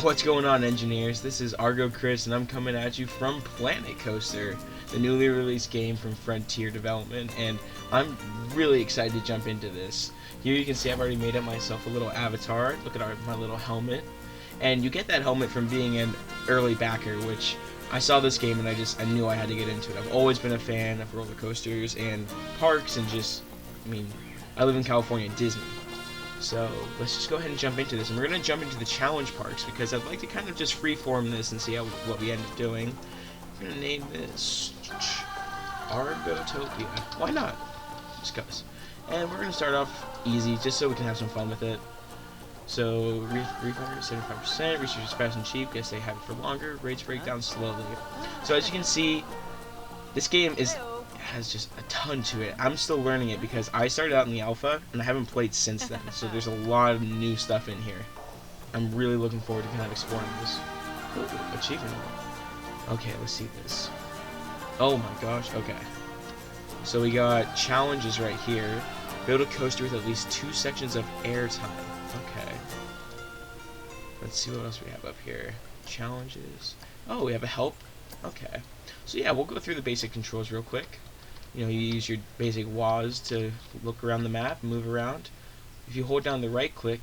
What's going on, engineers? This is Argo Chris, and I'm coming at you from Planet Coaster, the newly released game from Frontier Development, and I'm really excited to jump into this. Here you can see I've already made up myself a little avatar. Look at my little helmet. And you get that helmet from being an early backer, which I saw this game and I knew I had to get into it. I've always been a fan of roller coasters and parks and I live in California, Disney. So let's just go ahead and jump into this, and we're going to jump into the challenge parks because I'd like to kind of just freeform this and see what we end up doing. I'm going to name this Argotopia. Why not? Just cuz. And we're going to start off easy just so we can have some fun with it. So refund 75%, research is fast and cheap, guess they have it for longer, rates break down slowly. So as you can see, this game has just a ton to it. I'm still learning it because I started out in the alpha and I haven't played since then, so there's a lot of new stuff in here. I'm really looking forward to kind of exploring this. Ooh, achievement. Okay, let's see this. Oh my gosh, okay. So we got challenges right here. Build a coaster with at least 2 sections of airtime. Okay. Let's see what else we have up here. Challenges. Oh, we have a help. Okay. So yeah, we'll go through the basic controls real quick. You know, you use your basic WAS to look around the map, move around. If you hold down the right click,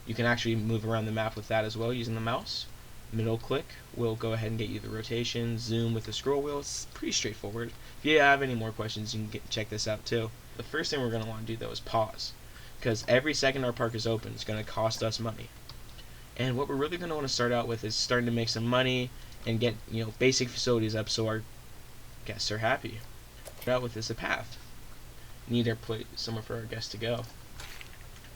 you can actually move around the map with that as well using the mouse. Middle click will go ahead and get you the rotation, zoom with the scroll wheel. It's pretty straightforward. If you have any more questions, you can check this out too. The first thing we're going to want to do though is pause, because every second our park is open is going to cost us money. And what we're really going to want to start out with is starting to make some money and get, you know, basic facilities up so our guests are happy. Start out with this a path. Need our place somewhere for our guests to go.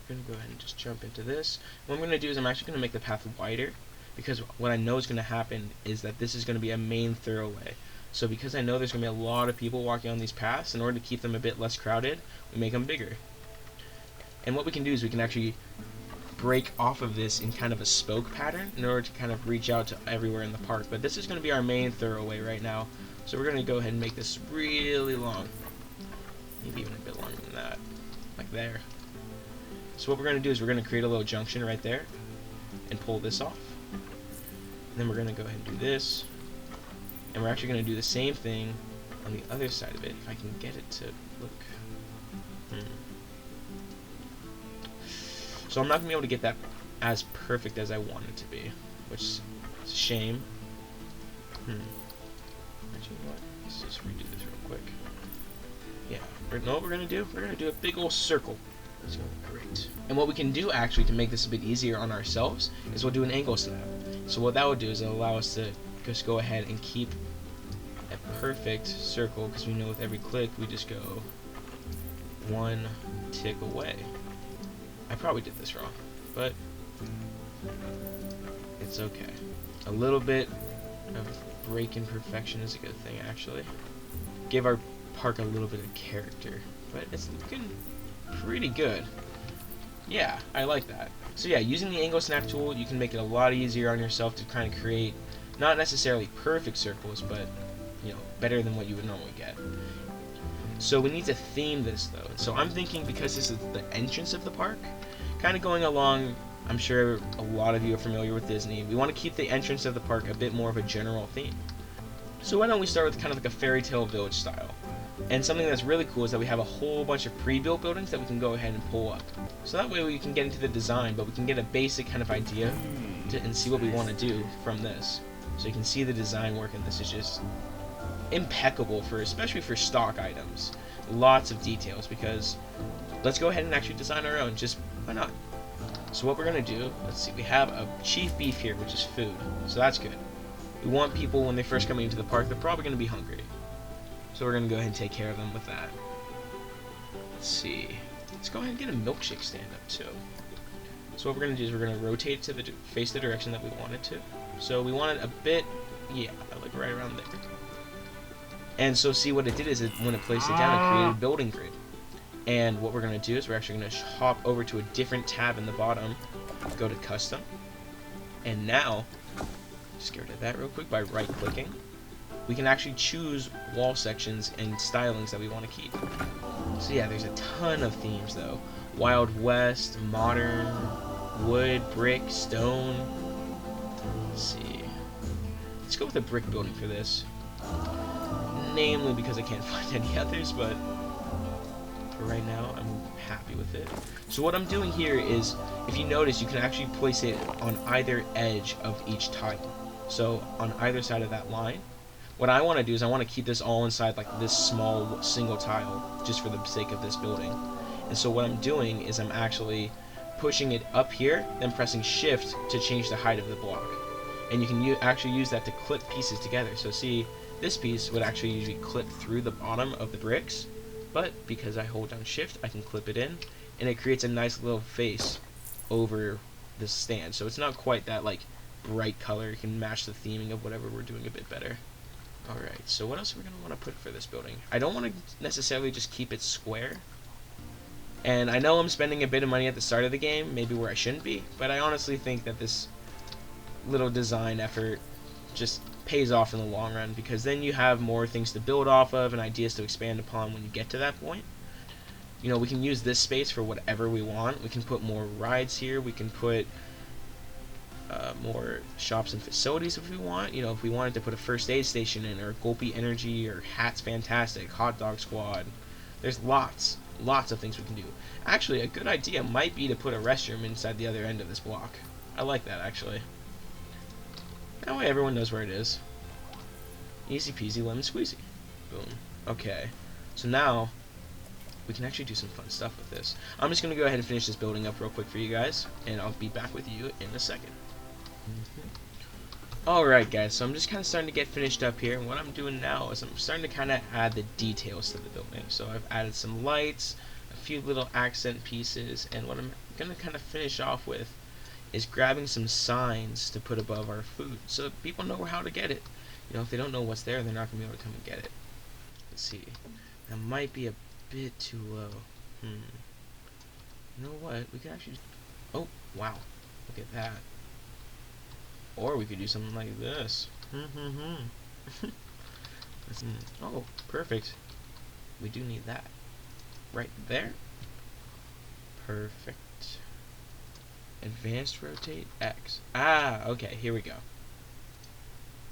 We're going to go ahead and just jump into this. What I'm going to do is I'm actually going to make the path wider, because what I know is going to happen is that this is going to be a main thoroughway. So because I know there's going to be a lot of people walking on these paths, in order to keep them a bit less crowded, we make them bigger. And what we can do is we can actually break off of this in kind of a spoke pattern in order to kind of reach out to everywhere in the park. But this is going to be our main thoroughway right now. So we're going to go ahead and make this really long. Maybe even a bit longer than that. Like there. So what we're going to do is we're going to create a little junction right there and pull this off. And then we're going to go ahead and do this. And we're actually going to do the same thing on the other side of it, if I can get it to look. So I'm not going to be able to get that as perfect as I want it to be, which is a shame. Actually, you know what? Let's just redo this real quick. Yeah, know what we're going to do? We're going to do a big old circle. That's going to be great. And what we can do actually to make this a bit easier on ourselves is we'll do an angle snap. So what that would do is it'll allow us to just go ahead and keep a perfect circle, because we know with every click we just go 1 tick away. I probably did this wrong, but it's okay. A little bit of break in perfection is a good thing, actually. Give our park a little bit of character, but it's looking pretty good. Yeah, I like that. So yeah, using the angle snap tool, you can make it a lot easier on yourself to kind of create not necessarily perfect circles, but you know, better than what you would normally get. So we need to theme this though. So I'm thinking, because this is the entrance of the park, kind of going along, I'm sure a lot of you are familiar with Disney, we want to keep the entrance of the park a bit more of a general theme. So why don't we start with kind of like a fairy tale village style. And something that's really cool is that we have a whole bunch of pre-built buildings that we can go ahead and pull up. So that way we can get into the design, but we can get a basic kind of idea and see what we want to do from this. So you can see the design work, and this is just impeccable, especially for stock items. Lots of details, because let's go ahead and actually design our own. Just why not? So what we're going to do, let's see, we have a chief beef here, which is food. So that's good. We want people, when they first come into the park, they're probably going to be hungry. So we're going to go ahead and take care of them with that. Let's see. Let's go ahead and get a milkshake stand up too. So what we're going to do is we're going to rotate to face the direction that we want it to. So we want it a bit, yeah, like right around there. And so see what it did is when it placed it down, it created a building grid. And what we're going to do is we're actually going to hop over to a different tab in the bottom, go to custom, and now, just get rid of that real quick by right clicking, we can actually choose wall sections and stylings that we want to keep. So yeah, there's a ton of themes though. Wild West, modern, wood, brick, stone. Let's see. Let's go with a brick building for this. Namely because I can't find any others, but for right now, I'm happy with it. So what I'm doing here is, if you notice, you can actually place it on either edge of each tile. So on either side of that line. What I want to do is I want to keep this all inside like this small single tile, just for the sake of this building. And so what I'm doing is I'm actually pushing it up here, then pressing shift to change the height of the block. And you can actually use that to clip pieces together. So see, this piece would actually usually clip through the bottom of the bricks, but because I hold down shift, I can clip it in, and it creates a nice little face over the stand. So it's not quite that like bright color. You can match the theming of whatever we're doing a bit better. Alright, so what else are we going to want to put for this building? I don't want to necessarily just keep it square. And I know I'm spending a bit of money at the start of the game, maybe where I shouldn't be, but I honestly think that this little design effort just pays off in the long run, because then you have more things to build off of and ideas to expand upon when you get to that point. You know, we can use this space for whatever we want. We can put more rides here. We can put more shops and facilities if we want. You know, if we wanted to put a first aid station in, or Gulpy Energy, or Hats Fantastic, Hot Dog Squad. There's lots of things we can do. Actually, a good idea might be to put a restroom inside the other end of this block. I like that, actually. That way everyone knows where it is. Easy peasy lemon squeezy. Boom. Okay. So now we can actually do some fun stuff with this. I'm just going to go ahead and finish this building up real quick for you guys, and I'll be back with you in a second. Alright guys, so I'm just kind of starting to get finished up here, and what I'm doing now is I'm starting to kind of add the details to the building. So I've added some lights, a few little accent pieces, and what I'm going to kind of finish off with is grabbing some signs to put above our food so people know how to get it. You know, if they don't know what's there, they're not going to be able to come and get it. Let's see. That might be a bit too low. You know what? We could actually... Oh, wow. Look at that. Or we could do something like this. Oh, perfect. We do need that. Right there. Perfect. Advanced rotate X. Ah, okay, here we go.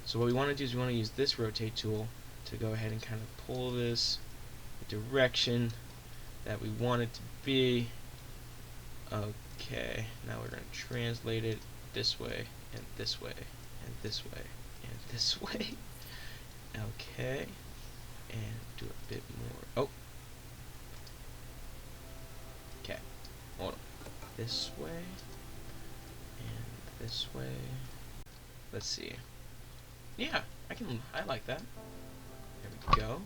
So what we want to do is we want to use this rotate tool to go ahead and kind of pull this the direction that we want it to be. Okay, now we're going to translate it this way, and this way, and this way, and this way. Okay, and do a bit more. Oh, okay, hold on. This way, and this way. Let's see. Yeah, I like that. There we go.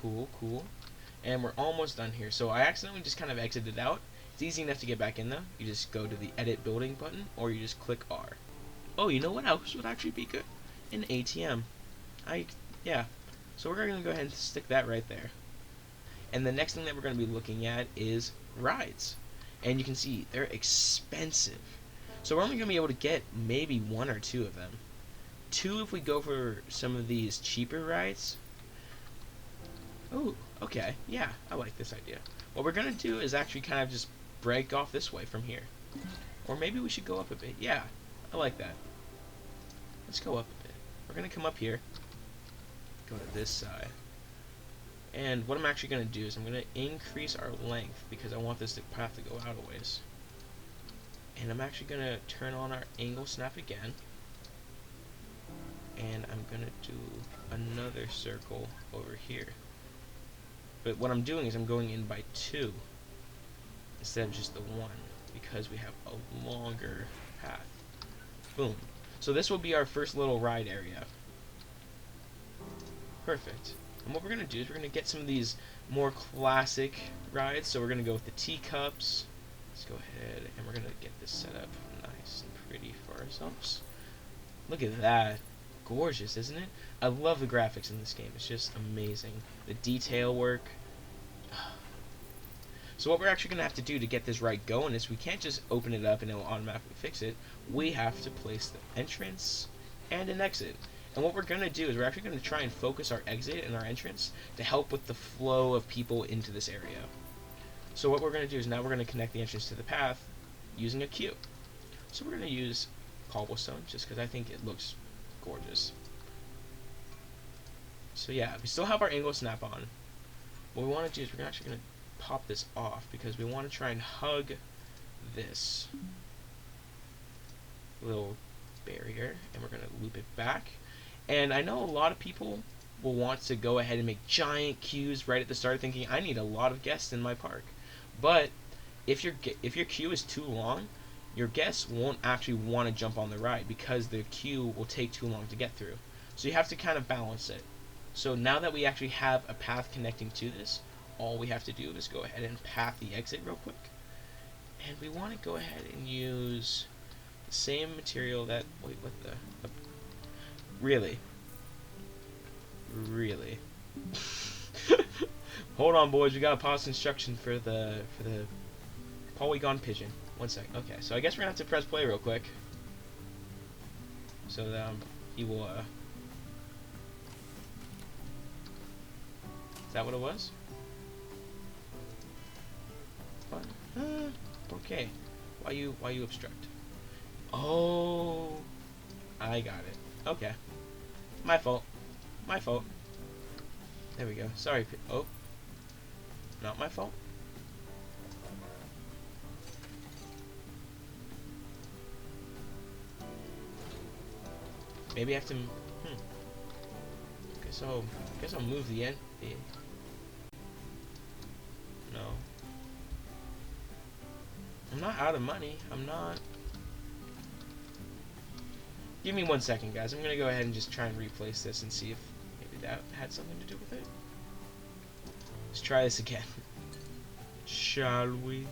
Cool, cool. And we're almost done here. So I accidentally just kind of exited out. It's easy enough to get back in though. You just go to the edit building button, or you just click R. Oh, you know what else would actually be good? An ATM. Yeah. So we're going to go ahead and stick that right there. And the next thing that we're going to be looking at is rides. And you can see they're expensive. So we're only going to be able to get maybe one or two of them. Two if we go for some of these cheaper rides. Oh, okay. Yeah, I like this idea. What we're going to do is actually kind of just break off this way from here. Or maybe we should go up a bit. Yeah, I like that. Let's go up a bit. We're going to come up here. Go to this side. And what I'm actually going to do is I'm going to increase our length because I want this path to go out a ways. And I'm actually going to turn on our angle snap again. And I'm going to do another circle over here. But what I'm doing is I'm going in by 2 instead of just the 1 because we have a longer path. Boom. So this will be our first little ride area. Perfect. And what we're going to do is we're going to get some of these more classic rides. So we're going to go with the teacups. Let's go ahead and we're going to get this set up nice and pretty for ourselves. Look at that. Gorgeous, isn't it? I love the graphics in this game. It's just amazing. The detail work. So what we're actually going to have to do to get this right going is we can't just open it up and it will automatically fix it. We have to place the entrance and an exit. And what we're going to do is we're actually going to try and focus our exit and our entrance to help with the flow of people into this area. So what we're going to do is now we're going to connect the entrance to the path using a queue. So we're going to use cobblestone, just because I think it looks gorgeous. So yeah, we still have our angle snap on. What we want to do is we're actually going to pop this off because we want to try and hug this little barrier, and we're going to loop it back. And I know a lot of people will want to go ahead and make giant queues right at the start, thinking I need a lot of guests in my park. But if your queue is too long, your guests won't actually want to jump on the ride because the queue will take too long to get through. So you have to kind of balance it. So now that we actually have a path connecting to this, all we have to do is go ahead and path the exit real quick. And we want to go ahead and use the same material that, wait, what the really? Hold on, boys, we gotta pause instruction for the polygon pigeon. 1 second. Okay, so I guess we're gonna have to press play real quick. So that he will is that what it was? What? Okay. Why you obstruct? Oh, I got it. Okay. My fault. My fault. There we go. Sorry. Oh. Not my fault. Maybe I have to. Guess I'll move the end. No. I'm not out of money. I'm not. Give me 1 second, guys. I'm gonna go ahead and just try and replace this and see if maybe that had something to do with it. Let's try this again. Shall we?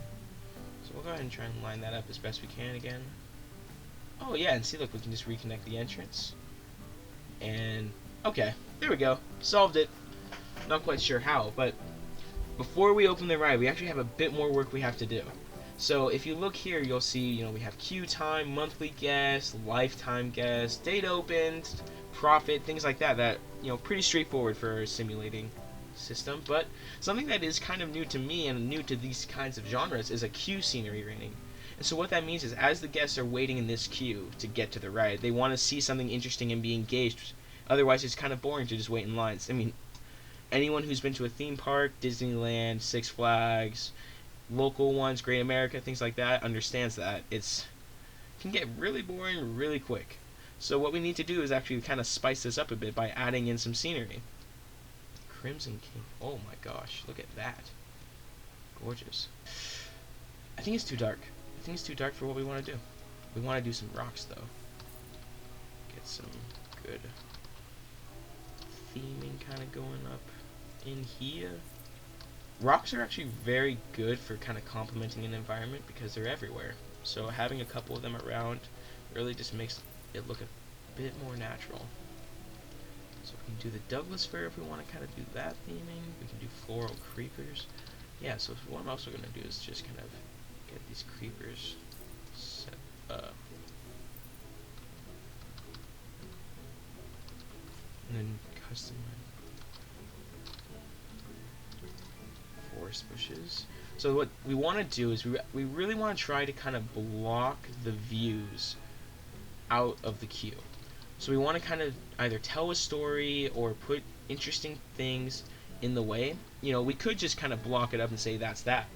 So we'll go ahead and try and line that up as best we can again. Oh yeah, and see, look, we can just reconnect the entrance. And okay, there we go. Solved it. Not quite sure how, but before we open the ride, we actually have a bit more work we have to do. So if you look here, you'll see, we have queue time, monthly guests, lifetime guests, date opened, profit, things like that. That, pretty straightforward for a simulating system. But something that is kind of new to me and new to these kinds of genres is a queue scenery rating. And so what that means is, as the guests are waiting in this queue to get to the ride, they want to see something interesting and be engaged. Otherwise, it's kind of boring to just wait in lines. I mean, anyone who's been to a theme park, Disneyland, Six Flags, local ones, Great America, things like that, understands that it can get really boring really quick. So what we need to do is actually kind of spice this up a bit by adding in some scenery. Crimson King. Oh my gosh, look at that. Gorgeous. I think it's too dark. I think it's too dark for what we want to do. We want to do some rocks, though. Get some good theming kind of going up in here. Rocks are actually very good for kind of complementing an environment because they're everywhere. So having a couple of them around really just makes it look a bit more natural. So we can do the Douglas fir if we want to kind of do that theming. We can do floral creepers. Yeah, so what I'm also going to do is just kind of get these creepers set up. And then custom forest bushes. So what we want to do is we really want to try to kind of block the views out of the queue. So we want to kind of either tell a story or put interesting things in the way. We could just kind of block it up and say that's that.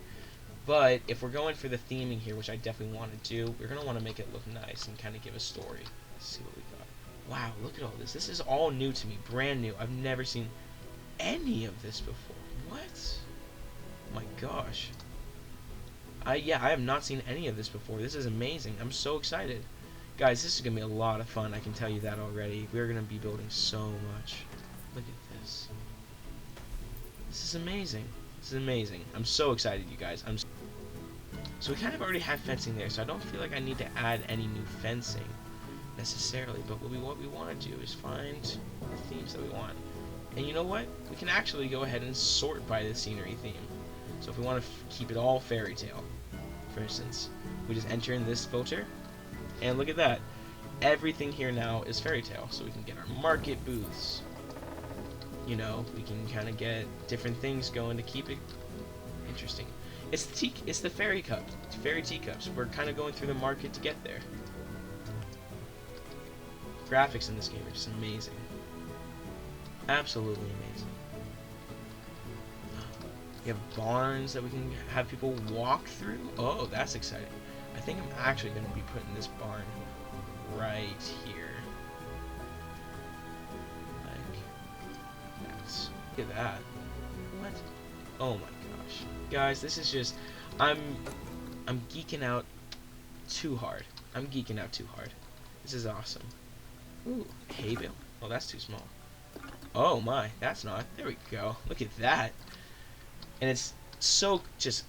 But if we're going for the theming here, which I definitely want to do, we're going to want to make it look nice and kind of give a story. Let's see what we got. Wow, look at all this. This is all new to me, brand new. I've never seen any of this before. What? Oh my gosh. I have not seen any of this before. This is amazing. I'm so excited. Guys, this is going to be a lot of fun. I can tell you that already. We're going to be building so much. Look at this. This is amazing. This is amazing. I'm so excited, you guys. So we kind of already have fencing there, so I don't feel like I need to add any new fencing necessarily. But what we want to do is find the themes that we want. And you know what? We can actually go ahead and sort by the scenery theme. So if we want to keep it all fairy tale, for instance, we just enter in this filter, and look at that. Everything here now is fairy tale. So we can get our market booths. We can kind of get different things going to keep it interesting. It's the fairy cup, fairy teacups. We're kind of going through the market to get there. graphics in this game are just amazing. Absolutely amazing. We have barns that we can have people walk through. Oh, that's exciting. I think I'm actually going to be putting this barn right here. Like, that's, look at that. What? Oh my gosh. Guys, this is just, I'm geeking out too hard. I'm geeking out too hard. This is awesome. Ooh, hay bale. Oh, that's too small. Oh my, that's not. There we go. Look at that. And it's so just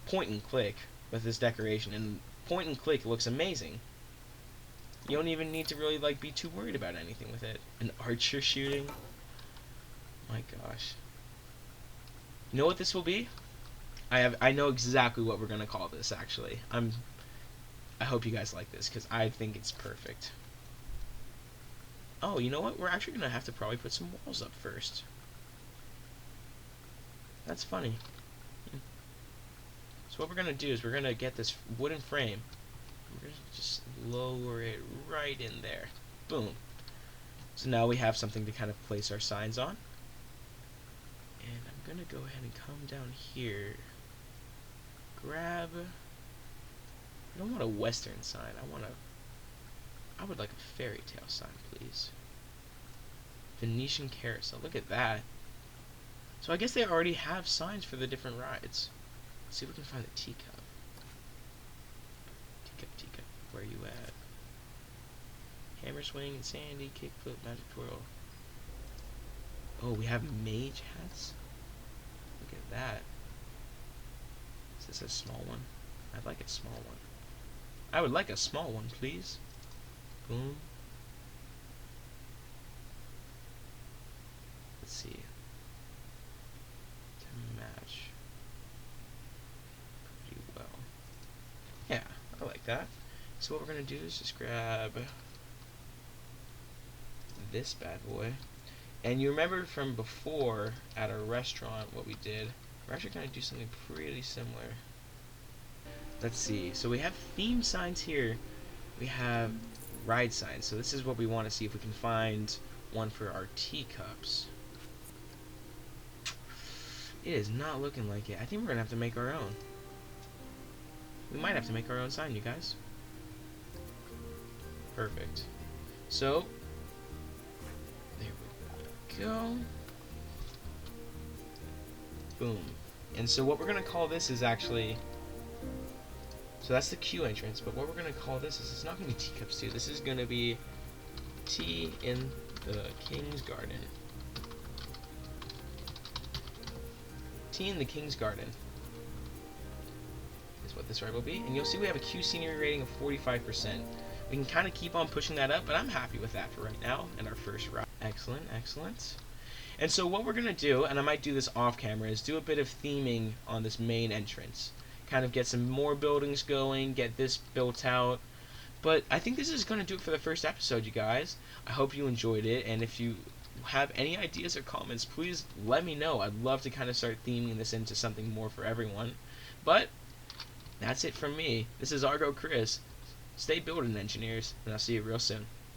point and click with this decoration, and point and click looks amazing. You don't even need to really like be too worried about anything with it. An archer shooting. My gosh. You know what this will be? I know exactly what we're gonna call this. Actually, I hope you guys like this because I think it's perfect. Oh, you know what? We're actually gonna have to probably put some walls up first. That's funny. So what we're gonna do is we're gonna get this wooden frame. We're gonna just lower it right in there. Boom. So now we have something to kind of place our signs on. And I'm gonna go ahead and come down here. Grab. I don't want a western sign. I would like a fairy tale sign, please. Venetian carousel. Look at that. So I guess they already have signs for the different rides. Let's see if we can find the teacup. Teacup. Where are you at? Hammer swing, sandy, kickflip, magic twirl. Oh, we have mage hats? Look at that. Is this a small one? I'd like a small one. I would like a small one, please. Boom. Let's see. To match pretty well. Yeah, I like that. So what we're gonna do is just grab this bad boy. And you remember from before at our restaurant what we did. We're actually gonna do something pretty similar. Let's see. So we have theme signs here. We have ride signs. So this is what we want to see if we can find one for our teacups. It is not looking like it. I think we're gonna have to make our own. We might have to make our own sign, you guys. Perfect. So there we go. Boom. And so what we're gonna call this is actually, so that's the queue entrance, but what we're gonna call this is, it's not gonna be teacups 2. This is gonna be Tea in the King's Garden. Tea in the King's Garden is what this ride will be. And you'll see we have a queue scenery rating of 45%. We can kind of keep on pushing that up, but I'm happy with that for right now in our first ride. Excellent, excellent. And so what we're going to do, and I might do this off camera, is do a bit of theming on this main entrance. Kind of get some more buildings going, get this built out. But I think this is going to do it for the first episode, you guys. I hope you enjoyed it, and if you have any ideas or comments, please let me know. I'd love to kind of start theming this into something more for everyone. But that's it from me. This is Argo Chris. Stay building, engineers, and I'll see you real soon.